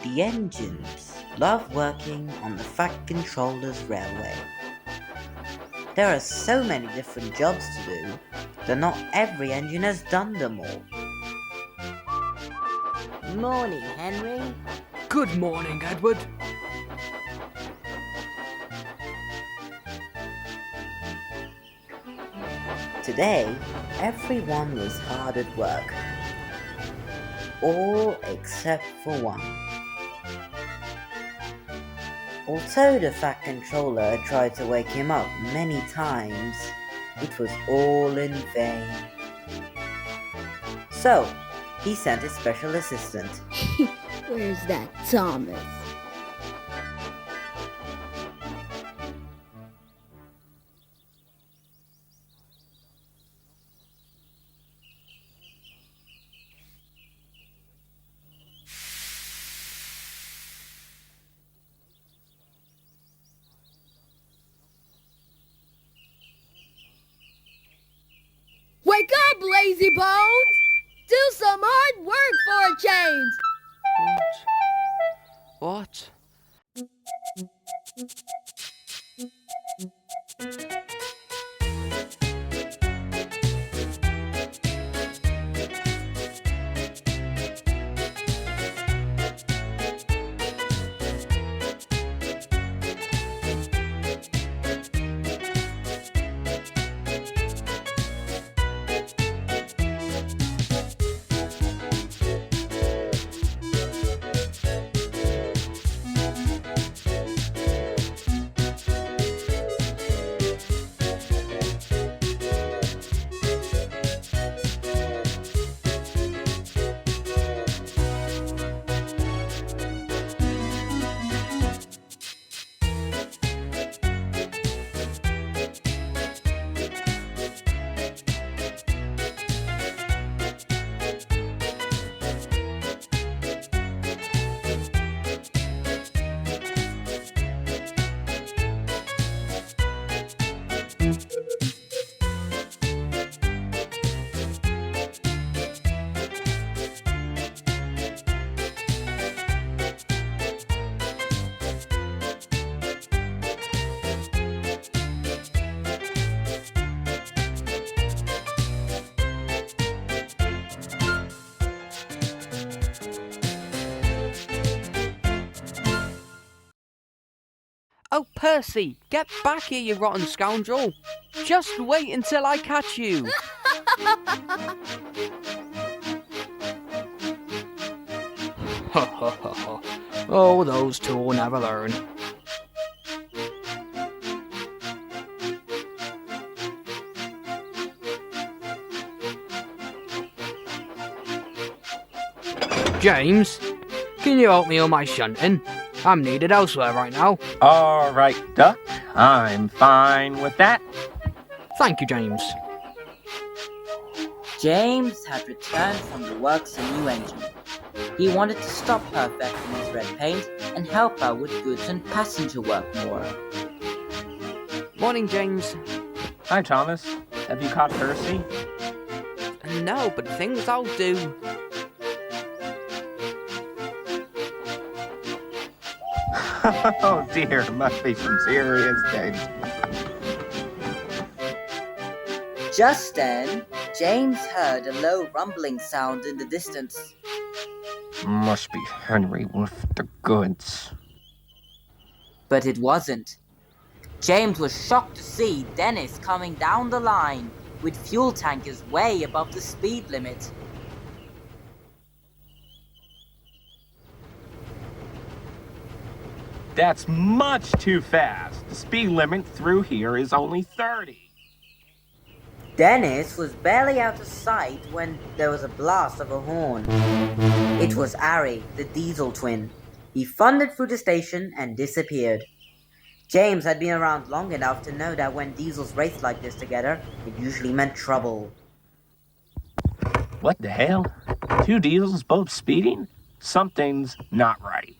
The engines love working on the Fat Controller's railway. There are so many different jobs to do that not every engine has done them all. Morning, Henry. Good morning, Edward. Today, everyone was hard at work. All except for one. Although the Fat Controller tried to wake him up many times, it was all in vain. So, he sent his special assistant. Where's that Thomas? Wake up, lazy bones! Do some hard work for a change! What? Oh, Percy, get back here, you rotten scoundrel. Just wait until I catch you. Ha ha ha ha. Oh, those two will never learn. James, can you help me on my shunting? I'm needed elsewhere right now. All right, Duck. I'm fine with that. Thank you, James. James had returned from the works a new engine. He wanted to stop her affecting his red paint and help her with goods and passenger work more. Morning, James. Hi, Thomas. Have you caught Percy? No, but things I'll do. Oh dear, must be some serious days. Just then, James heard a low rumbling sound in the distance. Must be Henry with the goods. But it wasn't. James was shocked to see Dennis coming down the line with fuel tankers way above the speed limit. That's much too fast. The speed limit through here is only 30. Dennis was barely out of sight when there was a blast of a horn. It was Ari, the diesel twin. He thundered through the station and disappeared. James had been around long enough to know that when diesels raced like this together, it usually meant trouble. What the hell? Two diesels both speeding? Something's not right.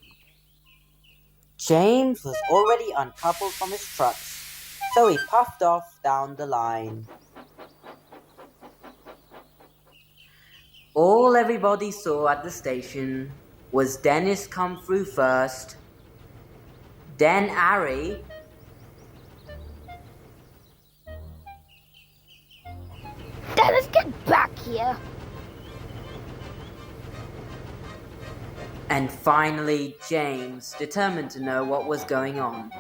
James was already uncoupled from his trucks, so he puffed off down the line. All everybody saw at the station Was Dennis come through first, then Harry, Dennis, get back here! and finally James, determined to know what was going on.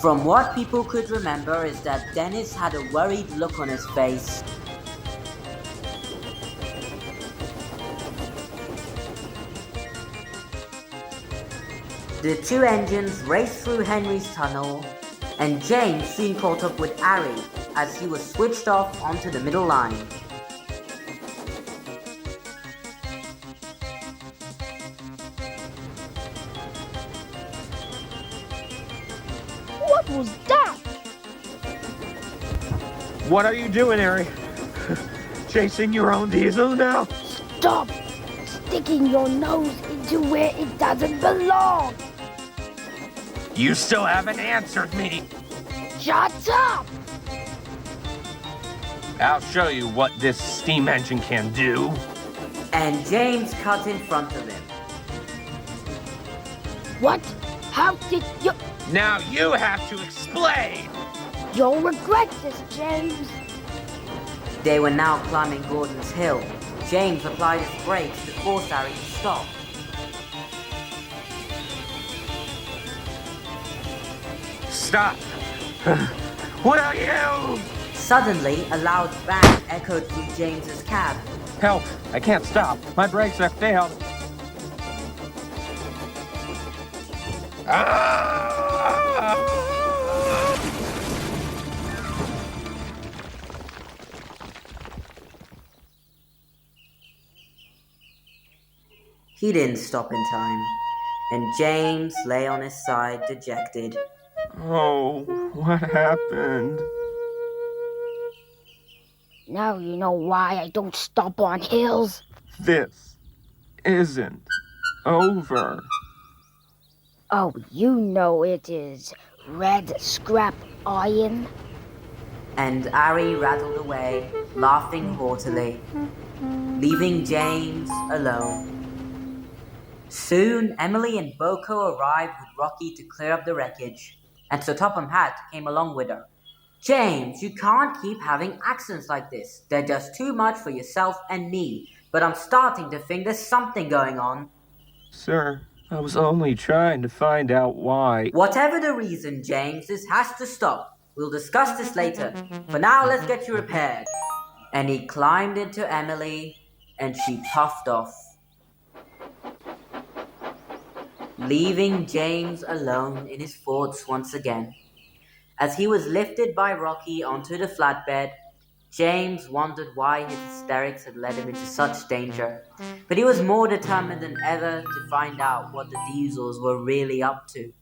From what people could remember is that Dennis had a worried look on his face. The two engines raced through Henry's tunnel, and James soon caught up with Harry as he was switched off onto the middle line. What was that? What are you doing, Harry? Chasing your own diesel now? Stop sticking your nose into where it doesn't belong! You still haven't answered me. Shut up! I'll show you what this steam engine can do. And James cut in front of him. What? How did you... Now you have to explain. You'll regret this, James. They were now climbing Gordon's Hill. James applied his brakes to force Harry to stop. Stop. What are you? Suddenly, a loud bang echoed through James's cab. Help. I can't stop. My brakes have failed. He didn't stop in time, and James lay on his side dejected. Oh, what happened? Now you know why I don't stop on hills. This isn't over. Oh, you know it is. Red scrap iron. And Harry rattled away, laughing haughtily, leaving James alone. Soon, Emily and Boko arrived with Rocky to clear up the wreckage, and Sir Topham Hatt came along with her. James, you can't keep having accents like this. They're just too much for yourself and me, but I'm starting to think there's something going on. Sir, I was only trying to find out why. Whatever the reason, James, this has to stop. We'll discuss this later. For now, let's get you repaired. And he climbed into Emily, and she puffed off, leaving James alone in his thoughts once again. As he was lifted by Rocky onto the flatbed, James wondered why his hysterics had led him into such danger, but he was more determined than ever to find out what the Diesels were really up to.